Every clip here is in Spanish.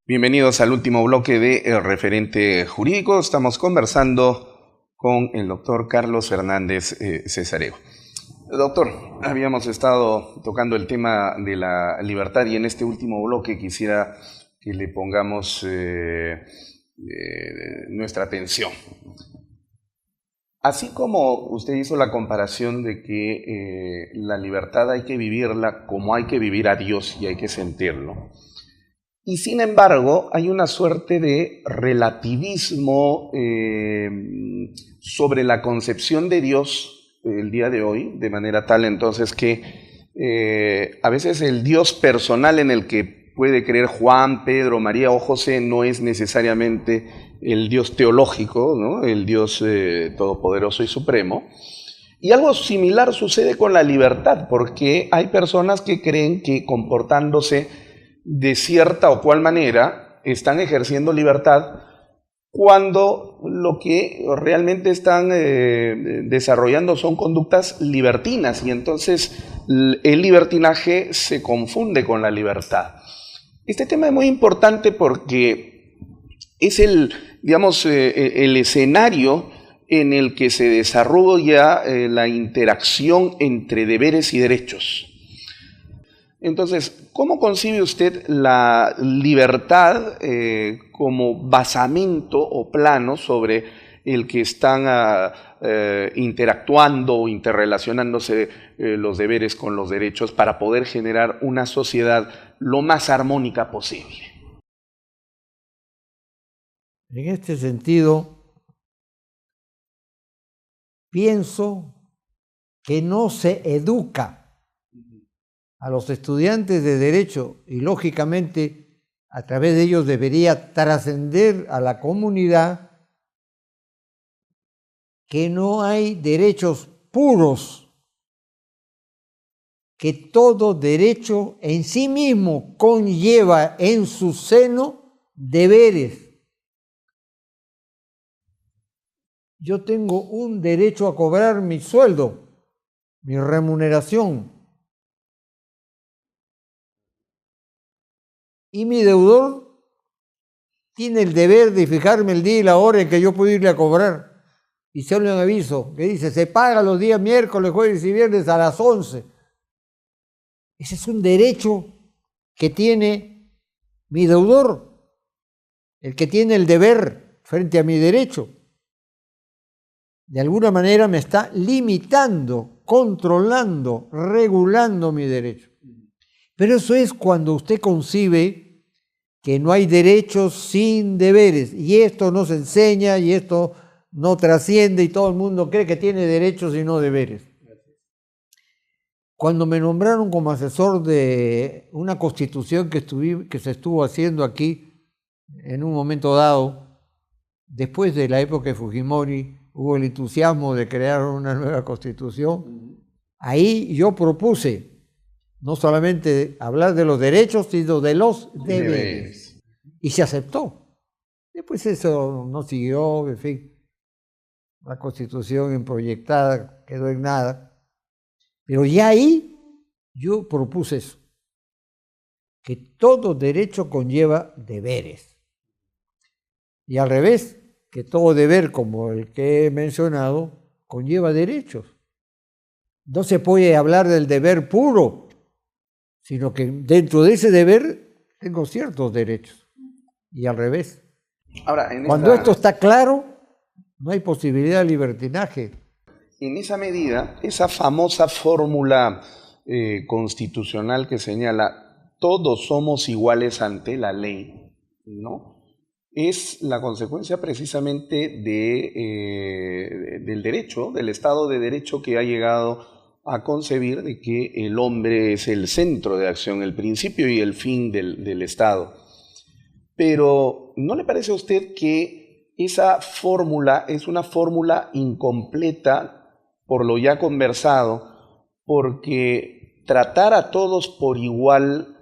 Bienvenidos al último bloque de El Referente Jurídico. Estamos conversando con el doctor Carlos Fernández Cesareo. Doctor, habíamos estado tocando el tema de la libertad y en este último bloque quisiera que le pongamos nuestra atención. Así como usted hizo la comparación de que la libertad hay que vivirla como hay que vivir a Dios y hay que sentirlo, y sin embargo hay una suerte de relativismo sobre la concepción de Dios el día de hoy, de manera tal entonces que a veces el Dios personal en el que puede creer Juan, Pedro, María o José no es necesariamente el Dios teológico, ¿no? El Dios todopoderoso y supremo. Y algo similar sucede con la libertad, porque hay personas que creen que comportándose de cierta o cual manera están ejerciendo libertad cuando lo que realmente están desarrollando son conductas libertinas, y entonces el libertinaje se confunde con la libertad. Este tema es muy importante porque es el escenario en el que se desarrolla la interacción entre deberes y derechos. Entonces, ¿cómo concibe usted la libertad como basamento o plano sobre el que están interactuando o interrelacionándose los deberes con los derechos para poder generar una sociedad lo más armónica posible? En este sentido, pienso que no se educa a los estudiantes de Derecho y, lógicamente, a través de ellos debería trascender a la comunidad que no hay derechos puros, que todo derecho en sí mismo conlleva en su seno deberes. Yo tengo un derecho a cobrar mi sueldo, mi remuneración. Y mi deudor tiene el deber de fijarme el día y la hora en que yo puedo irle a cobrar. Y se le un aviso que dice, se paga los días miércoles, jueves y viernes a las 11. Ese es un derecho que tiene mi deudor, el que tiene el deber frente a mi derecho. De alguna manera me está limitando, controlando, regulando mi derecho. Pero eso es cuando usted concibe que no hay derechos sin deberes, y esto no se enseña, y esto no trasciende, y todo el mundo cree que tiene derechos y no deberes. Cuando me nombraron como asesor de una constitución que se estuvo haciendo aquí en un momento dado, después de la época de Fujimori, hubo el entusiasmo de crear una nueva constitución. Ahí yo propuse no solamente hablar de los derechos, sino de los deberes. Y se aceptó. Después eso no siguió, en fin. La constitución improyectada quedó en nada. Pero ya ahí yo propuse eso. Que todo derecho conlleva deberes. Y al revés, que todo deber, como el que he mencionado, conlleva derechos. No se puede hablar del deber puro, sino que dentro de ese deber tengo ciertos derechos, y al revés. Ahora, cuando esto está claro, no hay posibilidad de libertinaje. En esa medida, esa famosa fórmula constitucional que señala todos somos iguales ante la ley, ¿no?, es la consecuencia precisamente del derecho, del Estado de Derecho que ha llegado a concebir de que el hombre es el centro de acción, el principio y el fin del Estado. Pero ¿no le parece a usted que esa fórmula es una fórmula incompleta por lo ya conversado? Porque tratar a todos por igual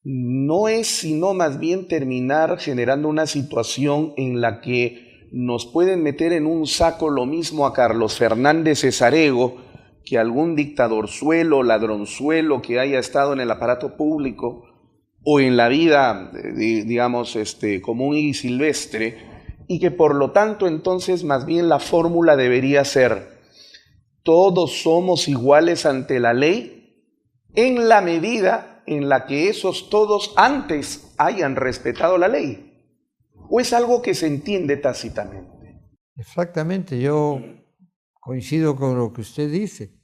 no es sino más bien terminar generando una situación en la que nos pueden meter en un saco lo mismo a Carlos Fernández Cesareo que algún dictadorzuelo, ladronzuelo que haya estado en el aparato público, o en la vida, digamos, común y silvestre, y que por lo tanto entonces más bien la fórmula debería ser: todos somos iguales ante la ley en la medida en la que esos todos antes hayan respetado la ley. ¿O es algo que se entiende tácitamente? Exactamente, yo coincido con lo que usted dice.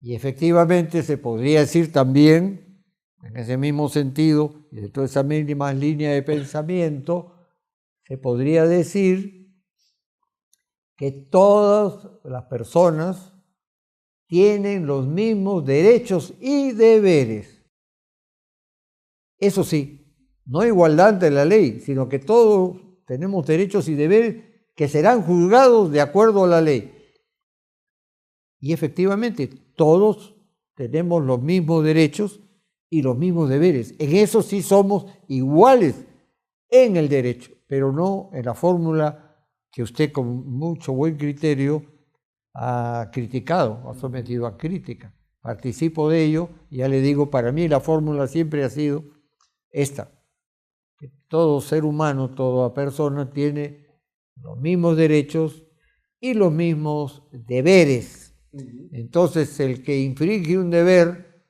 Y efectivamente se podría decir también, en ese mismo sentido, y de toda esa misma línea de pensamiento, se podría decir que todas las personas tienen los mismos derechos y deberes. Eso sí, no igualdad ante la ley, sino que todos tenemos derechos y deberes que serán juzgados de acuerdo a la ley. Y efectivamente, todos tenemos los mismos derechos y los mismos deberes. En eso sí somos iguales en el derecho, pero no en la fórmula que usted con mucho buen criterio ha criticado, ha sometido a crítica. Participo de ello, y ya le digo, para mí la fórmula siempre ha sido esta: que todo ser humano, toda persona tiene los mismos derechos y los mismos deberes. Entonces, el que infringe un deber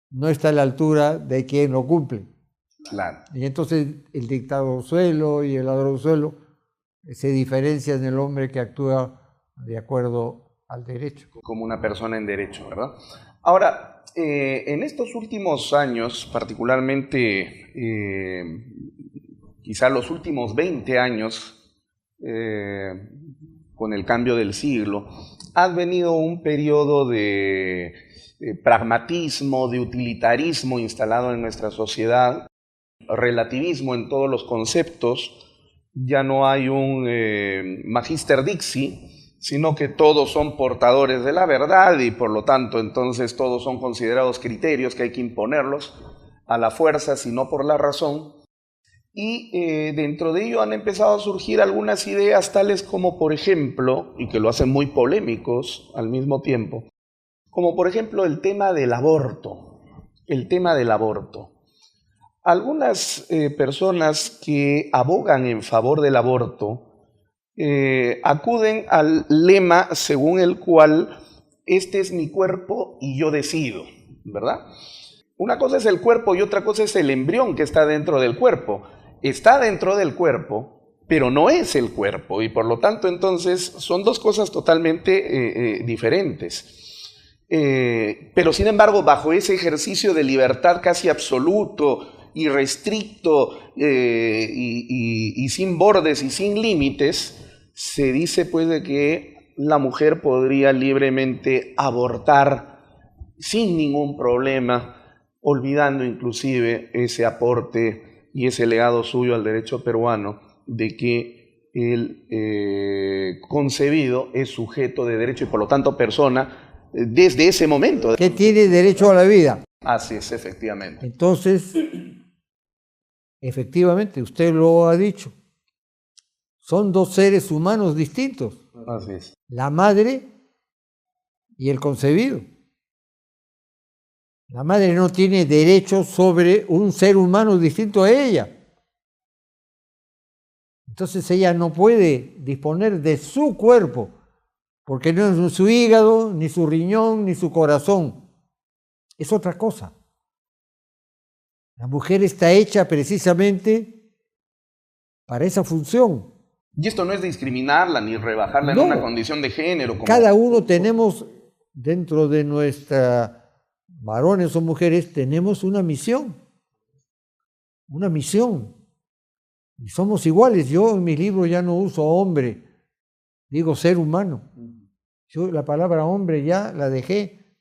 no está a la altura de quien lo cumple. Claro. Y entonces el dictadorzuelo y el ladronzuelo se diferencian en el hombre que actúa de acuerdo al derecho. Como una persona en derecho, ¿verdad? Ahora, en estos últimos años, particularmente quizá los últimos 20 años, con el cambio del siglo, ha venido un periodo de pragmatismo, de utilitarismo instalado en nuestra sociedad, relativismo en todos los conceptos. Ya no hay un magister dixi, sino que todos son portadores de la verdad y por lo tanto entonces todos son considerados criterios que hay que imponerlos a la fuerza, sino por la razón. Y dentro de ello han empezado a surgir algunas ideas tales como, por ejemplo, y que lo hacen muy polémicos al mismo tiempo, como por ejemplo el tema del aborto. El tema del aborto. Algunas personas que abogan en favor del aborto acuden al lema según el cual este es mi cuerpo y yo decido, ¿verdad? Una cosa es el cuerpo y otra cosa es el embrión que está dentro del cuerpo. Está dentro del cuerpo, pero no es el cuerpo, y por lo tanto entonces son dos cosas totalmente diferentes. Pero sin embargo, bajo ese ejercicio de libertad casi absoluto, irrestricto y sin bordes y sin límites, se dice pues de que la mujer podría libremente abortar sin ningún problema, olvidando inclusive ese aporte y ese legado suyo al derecho peruano de que el concebido es sujeto de derecho y por lo tanto persona desde ese momento. Que tiene derecho a la vida. Así es, efectivamente. Entonces, efectivamente, usted lo ha dicho, son dos seres humanos distintos. Así es. La madre y el concebido. La madre no tiene derecho sobre un ser humano distinto a ella. Entonces ella no puede disponer de su cuerpo, porque no es su hígado, ni su riñón, ni su corazón. Es otra cosa. La mujer está hecha precisamente para esa función. Y esto no es discriminarla ni rebajarla en una condición de género. Como... Cada uno tenemos, dentro de nuestra, varones o mujeres, tenemos una misión. Una misión. Y somos iguales. Yo en mi libro ya no uso hombre, digo ser humano. Yo la palabra hombre ya la dejé,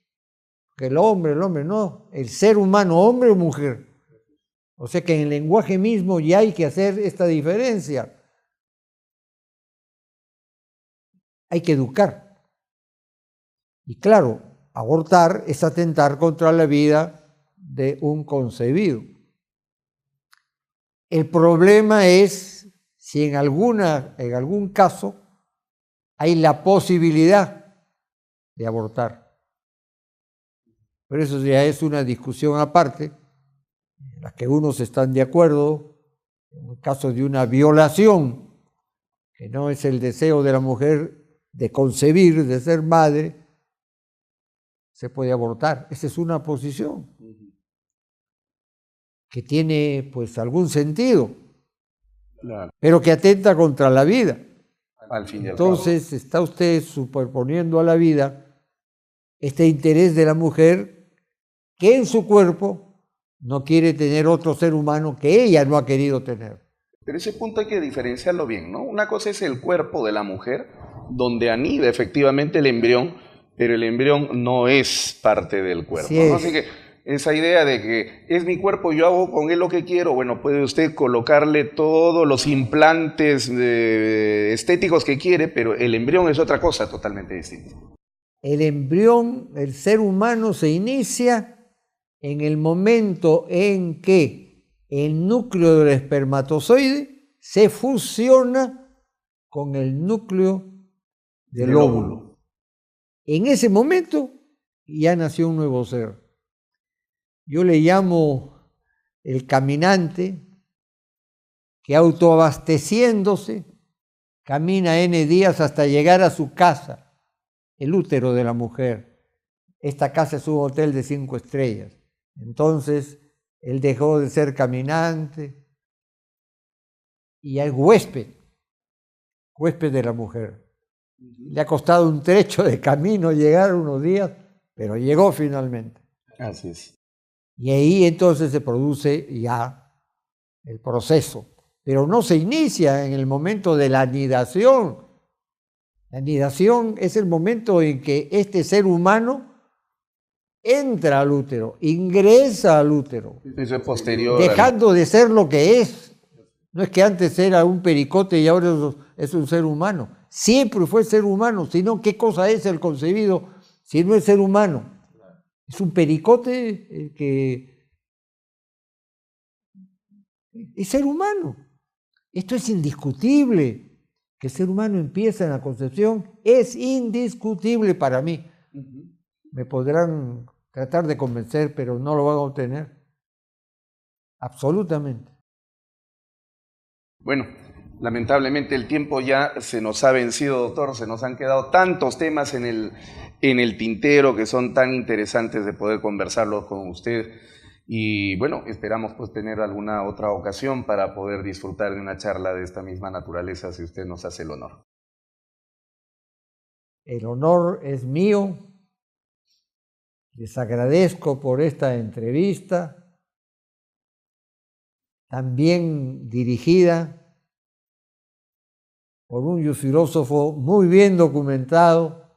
que el hombre no, el ser humano, hombre o mujer. O sea que en el lenguaje mismo ya hay que hacer esta diferencia. Hay que educar. Y claro, abortar es atentar contra la vida de un concebido. El problema es si en algún caso hay la posibilidad de abortar. Pero eso ya es una discusión aparte, en las que unos están de acuerdo, en el caso de una violación, que no es el deseo de la mujer de concebir, de ser madre, se puede abortar. Esa es una posición que tiene pues algún sentido, Claro. pero que atenta contra la vida. Al fin y al cabo. Entonces está usted superponiendo a la vida este interés de la mujer que en su cuerpo no quiere tener otro ser humano que ella no ha querido tener. Pero ese punto hay que diferenciarlo bien, ¿no? Una cosa es el cuerpo de la mujer, donde anida efectivamente el embrión, pero el embrión no es parte del cuerpo, ¿no? Así que esa idea de que es mi cuerpo, yo hago con él lo que quiero, bueno, puede usted colocarle todos los implantes estéticos que quiere, pero el embrión es otra cosa totalmente distinta. El embrión, el ser humano se inicia en el momento en que el núcleo del espermatozoide se fusiona con el núcleo del óvulo. En ese momento ya nació un nuevo ser. Yo le llamo el caminante que autoabasteciéndose camina N días hasta llegar a su casa, el útero de la mujer. Esta casa es un hotel de 5 estrellas. Entonces, él dejó de ser caminante y es huésped de la mujer. Le ha costado un trecho de camino llegar unos días, pero llegó finalmente. Así es. Y ahí entonces se produce ya el proceso. Pero no se inicia en el momento de la anidación. La anidación es el momento en que este ser humano entra al útero, ingresa al útero. Eso es posterior. Dejando de ser lo que es. No es que antes era un pericote y ahora es un ser humano. Siempre fue ser humano, sino ¿qué cosa es el concebido si no es ser humano? Es un pericote que es ser humano. Esto es indiscutible. Que el ser humano empieza en la concepción es indiscutible para mí. Me podrán tratar de convencer, pero no lo van a obtener. Absolutamente. Bueno, lamentablemente el tiempo ya se nos ha vencido, doctor. Se nos han quedado tantos temas en el tintero que son tan interesantes de poder conversarlos con usted. Y bueno, esperamos pues tener alguna otra ocasión para poder disfrutar de una charla de esta misma naturaleza, si usted nos hace el honor. El honor es mío. Les agradezco por esta entrevista, también dirigida por un filósofo muy bien documentado,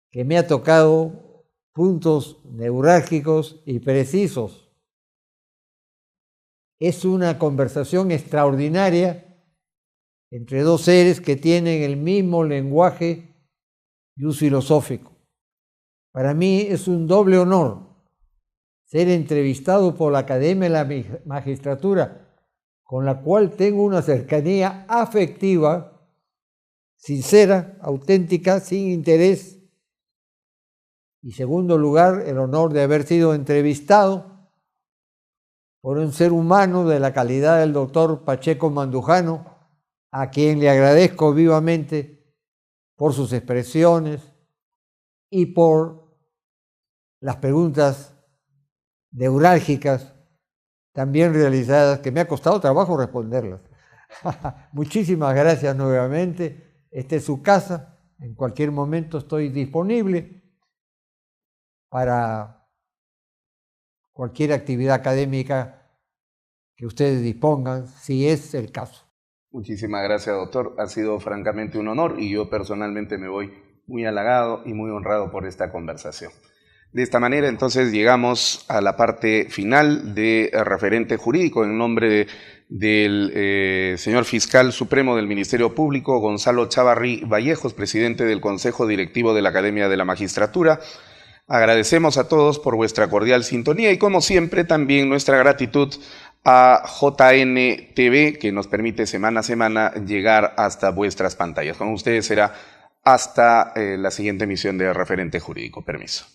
que me ha tocado puntos neurálgicos y precisos. Es una conversación extraordinaria entre dos seres que tienen el mismo lenguaje filosófico. Para mí es un doble honor ser entrevistado por la Academia de la Magistratura, con la cual tengo una cercanía afectiva, sincera, auténtica, sin interés. Y segundo lugar, el honor de haber sido entrevistado por un ser humano de la calidad del doctor Pacheco Mandujano, a quien le agradezco vivamente por sus expresiones y por las preguntas neurálgicas también realizadas, que me ha costado trabajo responderlas. Muchísimas gracias nuevamente. Esta es su casa. En cualquier momento estoy disponible para cualquier actividad académica que ustedes dispongan, si es el caso. Muchísimas gracias, doctor. Ha sido francamente un honor y yo personalmente me voy muy halagado y muy honrado por esta conversación. De esta manera, entonces, llegamos a la parte final de Referente Jurídico en nombre del señor Fiscal Supremo del Ministerio Público, Gonzalo Chávarri Vallejos, presidente del Consejo Directivo de la Academia de la Magistratura. Agradecemos a todos por vuestra cordial sintonía y, como siempre, también nuestra gratitud a JN TV, que nos permite semana a semana llegar hasta vuestras pantallas. Con ustedes será hasta la siguiente emisión de Referente Jurídico. Permiso.